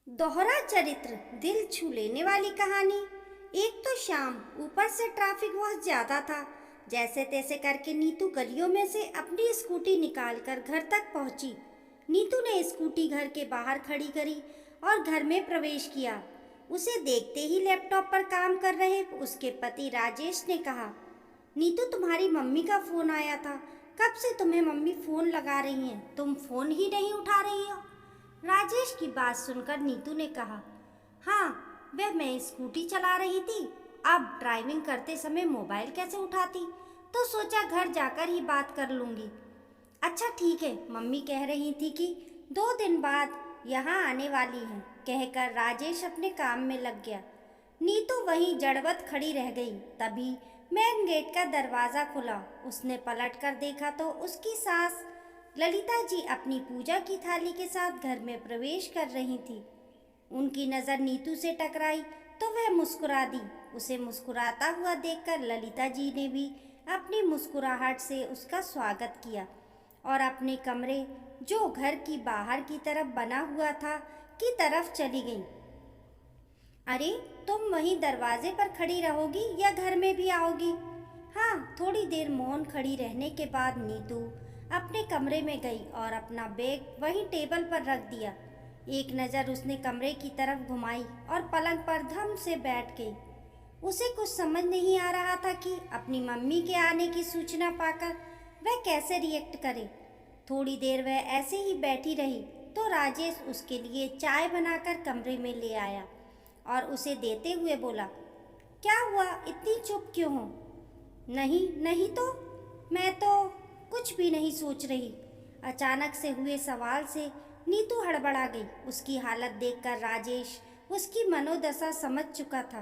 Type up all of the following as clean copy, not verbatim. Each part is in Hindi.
दोहरा चरित्र, दिल छू लेने वाली कहानी। एक तो शाम, ऊपर से ट्रैफिक बहुत ज्यादा था। जैसे तैसे करके नीतू गलियों में से अपनी स्कूटी निकालकर घर तक पहुंची। नीतू ने स्कूटी घर के बाहर खड़ी करी और घर में प्रवेश किया। उसे देखते ही लैपटॉप पर काम कर रहे उसके पति राजेश ने कहा, नीतू तुम्हारी मम्मी का फोन आया था। कब से तुम्हें मम्मी फोन लगा रही हैं, तुम फोन ही नहीं उठा रही हो। राजेश की बात सुनकर नीतू ने कहा, हाँ वह मैं स्कूटी चला रही थी। अब ड्राइविंग करते समय मोबाइल कैसे उठाती, तो सोचा घर जाकर ही बात कर लूँगी। अच्छा ठीक है, मम्मी कह रही थी कि 2 दिन बाद यहाँ आने वाली हैं, कहकर राजेश अपने काम में लग गया। नीतू वहीं जड़वत खड़ी रह गई। तभी मेन गेट का दरवाज़ा खुला। उसने पलट कर देखा तो उसकी सास ललिता जी अपनी पूजा की थाली के साथ घर में प्रवेश कर रही थी। उनकी नज़र नीतू से टकराई तो वह मुस्कुरा दी। उसे मुस्कुराता हुआ देखकर ललिता जी ने भी अपनी मुस्कुराहट से उसका स्वागत किया और अपने कमरे, जो घर की बाहर की तरफ बना हुआ था, की तरफ चली गई। अरे तुम वहीं दरवाजे पर खड़ी रहोगी या घर में भी आओगी? हाँ, थोड़ी देर मौन खड़ी रहने के बाद नीतू अपने कमरे में गई और अपना बैग वहीं टेबल पर रख दिया। एक नज़र उसने कमरे की तरफ घुमाई और पलंग पर धम से बैठ गई। उसे कुछ समझ नहीं आ रहा था कि अपनी मम्मी के आने की सूचना पाकर वह कैसे रिएक्ट करे। थोड़ी देर वह ऐसे ही बैठी रही तो राजेश उसके लिए चाय बनाकर कमरे में ले आया और उसे देते हुए बोला, क्या हुआ, इतनी चुप क्यों हो? नहीं नहीं तो मैं तो कुछ भी नहीं सोच रही। अचानक से हुए सवाल से नीतू हड़बड़ा गई। उसकी हालत देखकर राजेश उसकी मनोदशा समझ चुका था।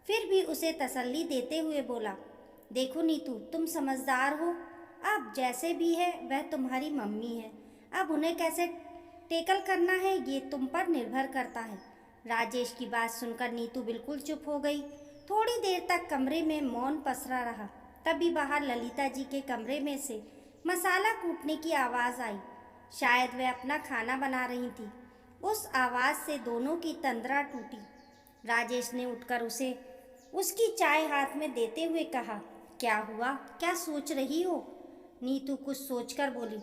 फिर भी उसे तसल्ली देते हुए बोला, देखो नीतू, तुम समझदार हो। अब जैसे भी है वह तुम्हारी मम्मी है। अब उन्हें कैसे टेकल करना है ये तुम पर निर्भर करता है। राजेश की बात सुनकर नीतू बिल्कुल चुप हो गई। थोड़ी देर तक कमरे में मौन पसरा रहा। तभी बाहर ललिता जी के कमरे में से मसाला कूटने की आवाज़ आई। शायद वे अपना खाना बना रही थी। उस आवाज़ से दोनों की तंद्रा टूटी। राजेश ने उठकर उसे उसकी चाय हाथ में देते हुए कहा, क्या हुआ, क्या सोच रही हो? नीतू कुछ सोचकर बोली,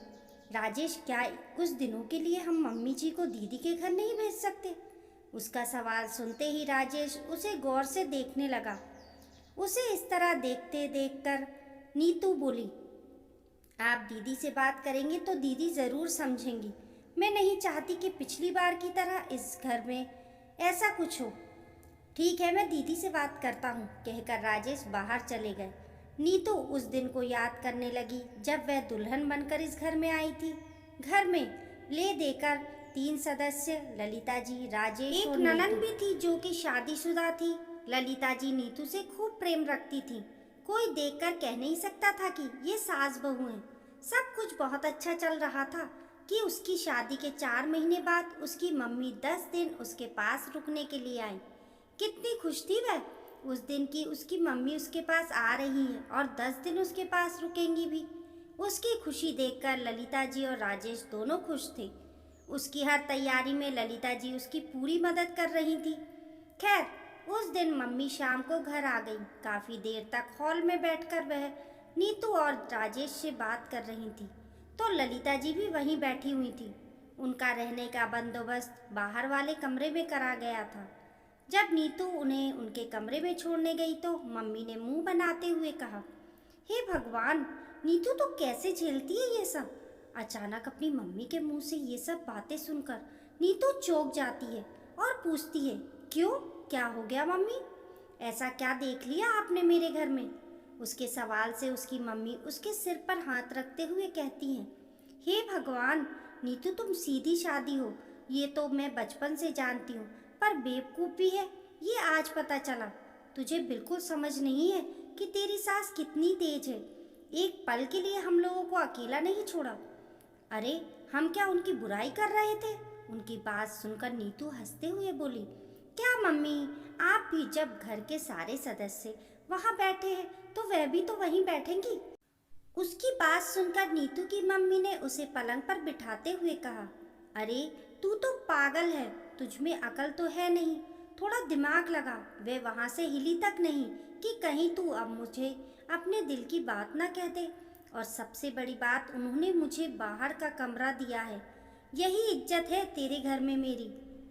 राजेश, क्या कुछ दिनों के लिए हम मम्मी जी को दीदी के घर नहीं भेज सकते? उसका सवाल सुनते ही राजेश उसे गौर से देखने लगा। उसे इस तरह देखते देखकर नीतू बोली, आप दीदी से बात करेंगे तो दीदी ज़रूर समझेंगी। मैं नहीं चाहती कि पिछली बार की तरह इस घर में ऐसा कुछ हो। ठीक है, मैं दीदी से बात करता हूँ, कहकर राजेश बाहर चले गए। नीतू उस दिन को याद करने लगी जब वह दुल्हन बनकर इस घर में आई थी। घर में ले देकर 3 सदस्य, ललिता जी, राजेश, एक ननद भी थी जो कि शादीशुदा थी। ललिता जी नीतू से खूब प्रेम रखती थी। कोई देखकर कह नहीं सकता था कि ये सास बहू हैं। सब कुछ बहुत अच्छा चल रहा था कि उसकी शादी के 4 महीने बाद उसकी मम्मी 10 दिन उसके पास रुकने के लिए आई। कितनी खुश थी वह उस दिन की उसकी मम्मी उसके पास आ रही है और 10 दिन उसके पास रुकेंगी भी। उसकी खुशी देखकर ललिता जी और राजेश दोनों खुश थे। उसकी हर तैयारी में ललिता जी उसकी पूरी मदद कर रही थी। खैर, उस दिन मम्मी शाम को घर आ गई। काफ़ी देर तक हॉल में बैठकर वह नीतू और राजेश से बात कर रही थी तो ललिता जी भी वहीं बैठी हुई थी। उनका रहने का बंदोबस्त बाहर वाले कमरे में करा गया था। जब नीतू उन्हें उनके कमरे में छोड़ने गई तो मम्मी ने मुंह बनाते हुए कहा, हे भगवान, नीतू तो कैसे झेलती है ये सब। अचानक अपनी मम्मी के मुंह से ये सब बातें सुनकर नीतू चौंक जाती है और पूछती है, क्यों, क्या हो गया मम्मी? ऐसा क्या देख लिया आपने मेरे घर में? उसके सवाल से उसकी मम्मी उसके सिर पर हाथ रखते हुए कहती हैं, हे भगवान, नीतू तुम सीधी शादी हो, ये तो मैं बचपन से जानती हूँ, पर बेवकूफ़ भी है ये आज पता चला। तुझे बिल्कुल समझ नहीं है कि तेरी सास कितनी तेज है। एक पल के लिए हम लोगों को अकेला नहीं छोड़ा। अरे हम क्या उनकी बुराई कर रहे थे? उनकी बात सुनकर नीतू हंसते हुए बोली, क्या मम्मी, आप भी जब घर के सारे सदस्य वहाँ बैठे हैं तो वह भी तो वहीं बैठेंगी। उसकी बात सुनकर नीतू की मम्मी ने उसे पलंग पर बिठाते हुए कहा, अरे तू तो पागल है, तुझ में अकल तो है नहीं, थोड़ा दिमाग लगा। वे वहाँ से हिली तक नहीं कि कहीं तू अब मुझे अपने दिल की बात ना कह दे। और सबसे बड़ी बात, उन्होंने मुझे बाहर का कमरा दिया है। यही इज्जत है तेरे घर में मेरी।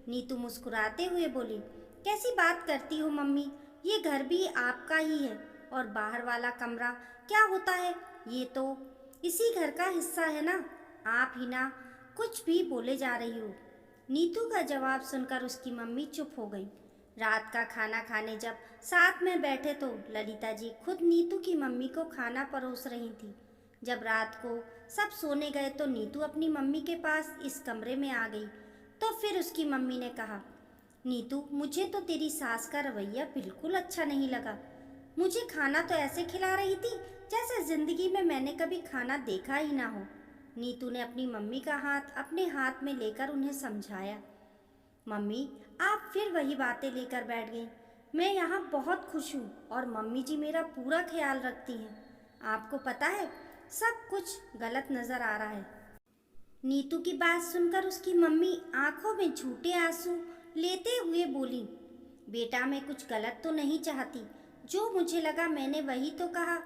नीतू मुस्कुराते हुए बोली, कैसी बात करती हो मम्मी, ये घर भी आपका ही है और बाहर वाला कमरा क्या होता है, ये तो इसी घर का हिस्सा है ना। आप ही ना कुछ भी बोले जा रही हो। नीतू का जवाब सुनकर उसकी मम्मी चुप हो गई। रात का खाना खाने जब साथ में बैठे तो ललिता जी खुद नीतू की मम्मी को खाना परोस रही थी। जब रात को सब सोने गए तो नीतू अपनी मम्मी के पास इस कमरे में आ गई। तो फिर उसकी मम्मी ने कहा, नीतू मुझे तो तेरी सास का रवैया बिल्कुल अच्छा नहीं लगा। मुझे खाना तो ऐसे खिला रही थी जैसे जिंदगी में मैंने कभी खाना देखा ही ना हो। नीतू ने अपनी मम्मी का हाथ अपने हाथ में लेकर उन्हें समझाया। मम्मी आप फिर वही बातें लेकर बैठ गई। मैं यहाँ बहुत खुश हूँ और मम्मी जी मेरा पूरा ख्याल रखती हैं। आपको पता है सब कुछ गलत नज़र आ रहा है। नीतू की बात सुनकर उसकी मम्मी आंखों में झूठे आंसू लेते हुए बोली, बेटा मैं कुछ गलत तो नहीं चाहती, जो मुझे लगा मैंने वही तो कहा।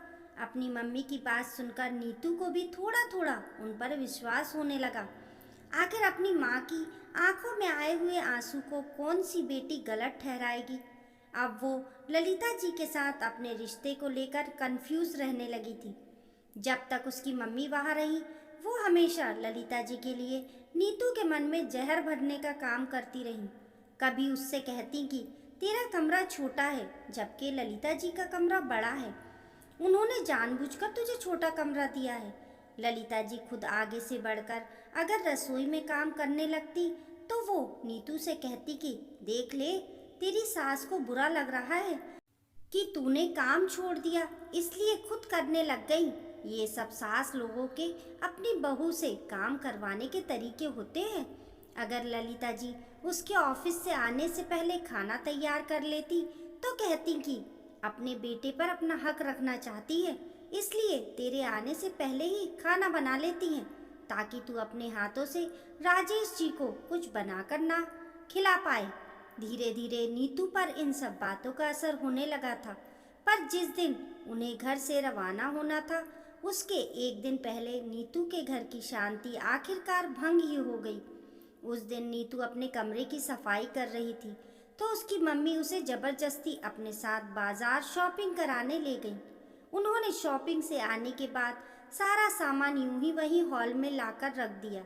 अपनी मम्मी की बात सुनकर नीतू को भी थोड़ा थोड़ा उन पर विश्वास होने लगा। आखिर अपनी माँ की आंखों में आए हुए आंसू को कौन सी बेटी गलत ठहराएगी। अब वो ललिता जी के साथ अपने रिश्ते को लेकर कंफ्यूज रहने लगी थी। जब तक उसकी मम्मी वहाँ रही वो हमेशा ललिता जी के लिए नीतू के मन में जहर भरने का काम करती रही। कभी उससे कहती कि तेरा कमरा छोटा है जबकि ललिता जी का कमरा बड़ा है, उन्होंने जानबूझकर तुझे छोटा कमरा दिया है। ललिता जी खुद आगे से बढ़कर अगर रसोई में काम करने लगती तो वो नीतू से कहती कि देख ले तेरी सास को बुरा लग रहा है कि तूने काम छोड़ दिया इसलिए खुद करने लग गई। ये सब सास लोगों के अपनी बहू से काम करवाने के तरीके होते हैं। अगर ललिता जी उसके ऑफिस से आने से पहले खाना तैयार कर लेती तो कहती कि अपने बेटे पर अपना हक रखना चाहती है इसलिए तेरे आने से पहले ही खाना बना लेती हैं ताकि तू अपने हाथों से राजेश जी को कुछ बनाकर ना खिला पाए। धीरे धीरे नीतू पर इन सब बातों का असर होने लगा था, पर जिस दिन उन्हें घर से रवाना होना था उसके एक दिन पहले नीतू के घर की शांति आखिरकार भंग ही हो गई। उस दिन नीतू अपने कमरे की सफाई कर रही थी तो उसकी मम्मी उसे जबरदस्ती अपने साथ बाजार शॉपिंग कराने ले गई। उन्होंने शॉपिंग से आने के बाद सारा सामान यूं ही वहीं हॉल में लाकर रख दिया।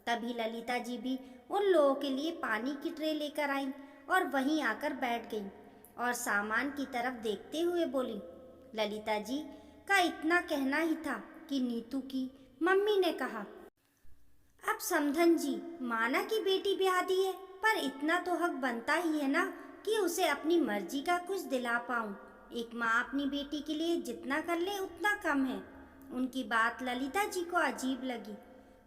तभी ललिता जी भी उन लोगों के लिए पानी की ट्रे लेकर आईं और वहीं आकर बैठ गईं और सामान की तरफ देखते हुए बोली, ललिता जी का इतना कहना ही था कि नीतू की मम्मी ने कहा, अब समधन जी माना कि बेटी ब्याह दी है पर इतना तो हक बनता ही है ना कि उसे अपनी मर्जी का कुछ दिला पाऊं। एक माँ अपनी बेटी के लिए जितना कर ले उतना कम है। उनकी बात ललिता जी को अजीब लगी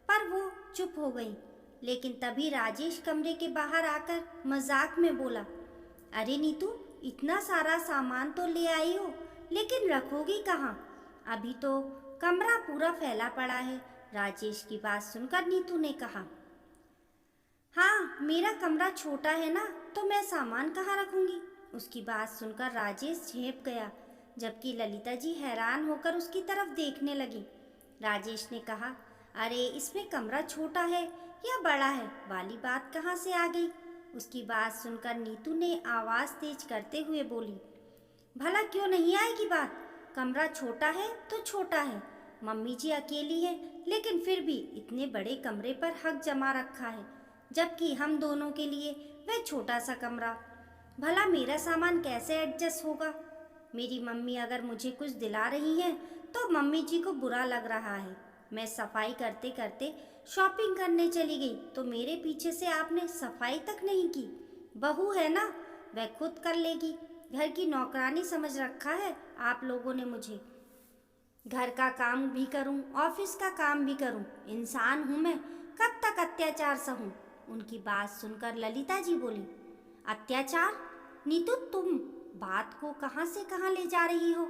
पर वो चुप हो गई। लेकिन तभी राजेश कमरे के बाहर आकर मजाक में बोला, अरे नीतू इतना सारा सामान तो ले आई हो लेकिन रखोगी कहाँ, अभी तो कमरा पूरा फैला पड़ा है। राजेश की बात सुनकर नीतू ने कहा, हाँ मेरा कमरा छोटा है ना तो मैं सामान कहाँ रखूंगी। उसकी बात सुनकर राजेश झेप गया जबकि ललिता जी हैरान होकर उसकी तरफ देखने लगी। राजेश ने कहा, अरे इसमें कमरा छोटा है या बड़ा है वाली बात कहाँ से आ गई। उसकी बात सुनकर नीतू ने आवाज़ तेज करते हुए बोली, भला क्यों नहीं आएगी बात, कमरा छोटा है तो छोटा है, मम्मी जी अकेली है लेकिन फिर भी इतने बड़े कमरे पर हक जमा रखा है जबकि हम दोनों के लिए वह छोटा सा कमरा। भला मेरा सामान कैसे एडजस्ट होगा। मेरी मम्मी अगर मुझे कुछ दिला रही हैं तो मम्मी जी को बुरा लग रहा है। मैं सफाई करते करते शॉपिंग करने चली गई तो मेरे पीछे से आपने सफाई तक नहीं की। बहू है ना वह खुद कर लेगी, घर की नौकरानी समझ रखा है आप लोगों ने मुझे। घर का काम भी करूं, ऑफिस का काम भी करूं, इंसान हूं मैं, कब तक अत्याचार सहूं। उनकी बात सुनकर ललिता जी बोली, अत्याचार? नीतू तुम बात को कहां से कहां ले जा रही हो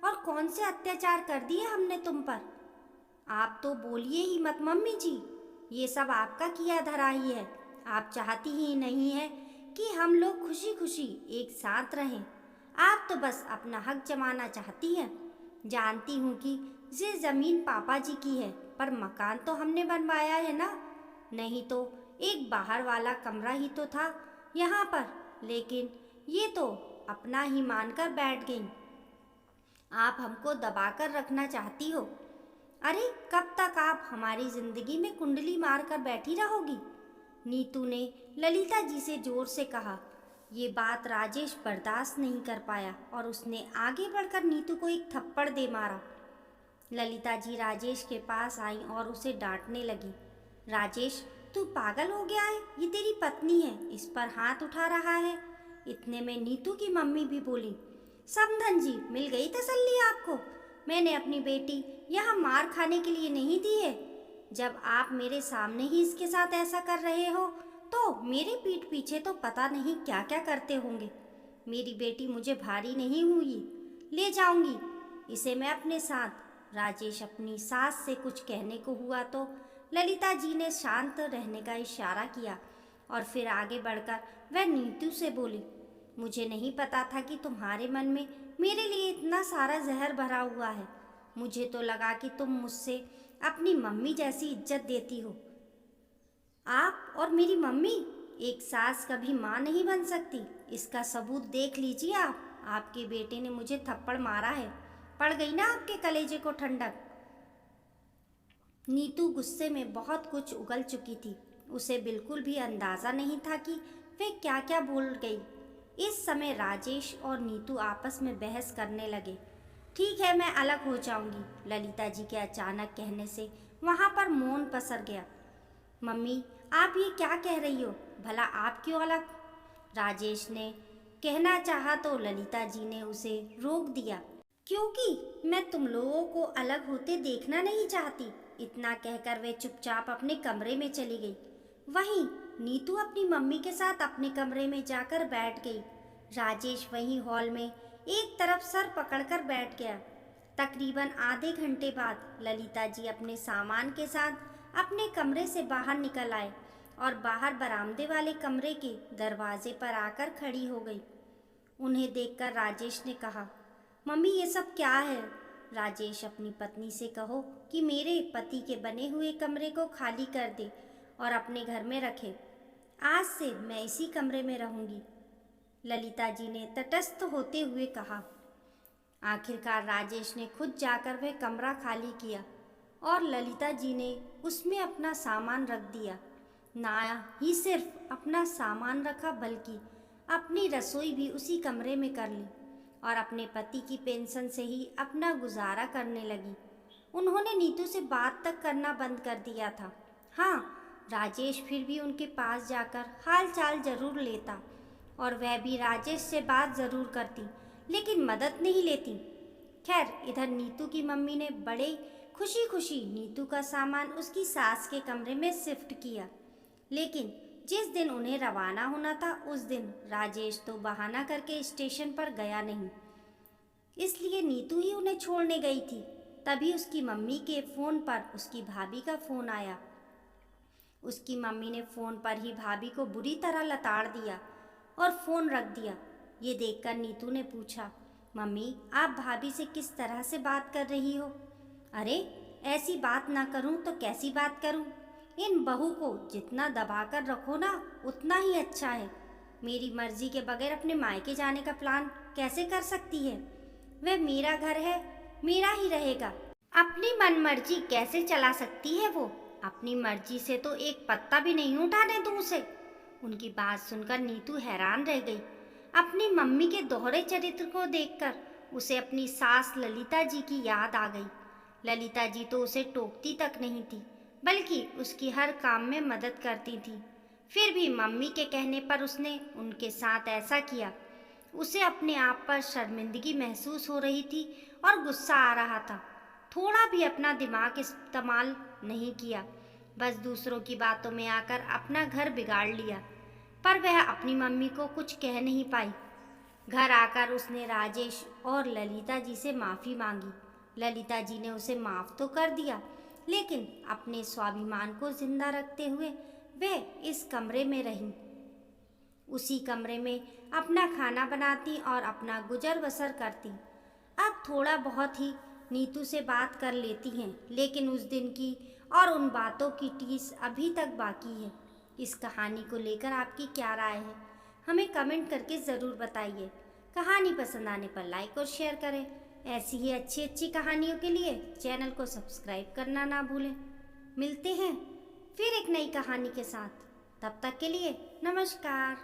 और कौन से अत्याचार कर दिए हमने तुम पर। आप तो बोलिए ही मत मम्मी जी, ये सब आपका किया धरा ही है। आप चाहती ही नहीं है कि हम लोग खुशी खुशी एक साथ रहें। आप तो बस अपना हक जमाना चाहती हैं। जानती हूँ कि ये ज़मीन पापा जी की है, पर मकान तो हमने बनवाया है ना। नहीं तो एक बाहर वाला कमरा ही तो था यहाँ पर, लेकिन ये तो अपना ही मानकर बैठ गई। आप हमको दबाकर रखना चाहती हो। अरे कब तक आप हमारी जिंदगी में कुंडली मार कर बैठी रहोगी? नीतू ने ललिता जी से जोर से कहा। ये बात राजेश बर्दाश्त नहीं कर पाया और उसने आगे बढ़कर नीतू को एक थप्पड़ दे मारा। ललिता जी राजेश के पास आई और उसे डांटने लगी। राजेश, तू पागल हो गया है? ये तेरी पत्नी है, इस पर हाथ उठा रहा है। इतने में नीतू की मम्मी भी बोली। समधन जी, मिल गई तसल्ली आपको? मैंने अपनी बेटी यहाँ मार खाने के लिए नहीं दी है। जब आप मेरे सामने ही इसके साथ ऐसा कर रहे हो तो मेरे पीठ पीछे तो पता नहीं क्या क्या करते होंगे। मेरी बेटी मुझे भारी नहीं हुई, ले जाऊंगी इसे मैं अपने साथ। राजेश अपनी सास से कुछ कहने को हुआ तो ललिता जी ने शांत रहने का इशारा किया और फिर आगे बढ़कर वह नीतू से बोली। मुझे नहीं पता था कि तुम्हारे मन में मेरे लिए इतना सारा जहर भरा हुआ है। मुझे तो लगा कि तुम मुझसे अपनी मम्मी जैसी इज्जत देती हो। आप और मेरी मम्मी, एक सास कभी माँ नहीं बन सकती। इसका सबूत देख लीजिए आप। आपके बेटे ने मुझे थप्पड़ मारा है। पड़ गई ना आपके कलेजे को ठंडक। नीतू गुस्से में बहुत कुछ उगल चुकी थी। उसे बिल्कुल भी अंदाज़ा नहीं था कि वे क्या क्या बोल गई। इस समय राजेश और नीतू आपस में बहस करने लगे। ठीक है, मैं अलग हो जाऊंगी। ललिता जी के अचानक कहने से वहाँ पर मौन पसर गया। मम्मी, आप ये क्या कह रही हो? भला आप क्यों अलग? राजेश ने कहना चाहा तो ललिता जी ने उसे रोक दिया। क्योंकि मैं तुम लोगों को अलग होते देखना नहीं चाहती। इतना कहकर वे चुपचाप अपने कमरे में चली गई। वहीं नीतू अपनी मम्मी के साथ अपने कमरे में जाकर बैठ गई। राजेश वहीं हॉल में एक तरफ सर पकड़कर बैठ गया। तकरीबन आधे घंटे बाद ललिता जी अपने सामान के साथ अपने कमरे से बाहर निकल आए और बाहर बरामदे वाले कमरे के दरवाजे पर आकर खड़ी हो गई। उन्हें देखकर राजेश ने कहा, मम्मी ये सब क्या है? राजेश, अपनी पत्नी से कहो कि मेरे पति के बने हुए कमरे को खाली कर दे और अपने घर में रखे। आज से मैं इसी कमरे में रहूंगी। ललिता जी ने तटस्थ होते हुए कहा। आखिरकार राजेश ने खुद जाकर वह कमरा खाली किया और ललिता जी ने उसमें अपना सामान रख दिया। ना ही सिर्फ अपना सामान रखा बल्कि अपनी रसोई भी उसी कमरे में कर ली और अपने पति की पेंशन से ही अपना गुजारा करने लगी। उन्होंने नीतू से बात तक करना बंद कर दिया था। हाँ, राजेश फिर भी उनके पास जाकर हाल चाल जरूर लेता और वह भी राजेश से बात ज़रूर करती, लेकिन मदद नहीं लेती। खैर, इधर नीतू की मम्मी ने बड़े खुशी खुशी नीतू का सामान उसकी सास के कमरे में शिफ्ट किया। लेकिन जिस दिन उन्हें रवाना होना था उस दिन राजेश तो बहाना करके स्टेशन पर गया नहीं, इसलिए नीतू ही उन्हें छोड़ने गई थी। तभी उसकी मम्मी के फ़ोन पर उसकी भाभी का फ़ोन आया। उसकी मम्मी ने फ़ोन पर ही भाभी को बुरी तरह लताड़ दिया और फ़ोन रख दिया। ये देखकर नीतू ने पूछा, मम्मी आप भाभी से किस तरह से बात कर रही हो? अरे ऐसी बात ना करूं तो कैसी बात करूं? इन बहू को जितना दबाकर रखो ना उतना ही अच्छा है। मेरी मर्जी के बगैर अपने मायके जाने का प्लान कैसे कर सकती है? वह मेरा घर है, मेरा ही रहेगा। अपनी मनमर्जी कैसे चला सकती है वो? अपनी मर्जी से तो एक पत्ता भी नहीं उठाने दूं उसे। उनकी बात सुनकर नीतू हैरान रह गई। अपनी मम्मी के दोहरे चरित्र को देखकर उसे अपनी सास ललिता जी की याद आ गई। ललिता जी तो उसे टोकती तक नहीं थी, बल्कि उसकी हर काम में मदद करती थी। फिर भी मम्मी के कहने पर उसने उनके साथ ऐसा किया। उसे अपने आप पर शर्मिंदगी महसूस हो रही थी और गुस्सा आ रहा था। थोड़ा भी अपना दिमाग इस्तेमाल नहीं किया, बस दूसरों की बातों में आकर अपना घर बिगाड़ लिया। पर वह अपनी मम्मी को कुछ कह नहीं पाई। घर आकर उसने राजेश और ललिता जी से माफ़ी मांगी। ललिता जी ने उसे माफ़ तो कर दिया, लेकिन अपने स्वाभिमान को जिंदा रखते हुए वे इस कमरे में रहीं। उसी कमरे में अपना खाना बनाती और अपना गुजर बसर करती। अब थोड़ा बहुत ही नीतू से बात कर लेती हैं, लेकिन उस दिन की और उन बातों की टीस अभी तक बाकी है। इस कहानी को लेकर आपकी क्या राय है, हमें कमेंट करके ज़रूर बताइए। कहानी पसंद आने पर लाइक और शेयर करें। ऐसी ही अच्छी अच्छी कहानियों के लिए चैनल को सब्सक्राइब करना ना भूलें। मिलते हैं फिर एक नई कहानी के साथ। तब तक के लिए नमस्कार।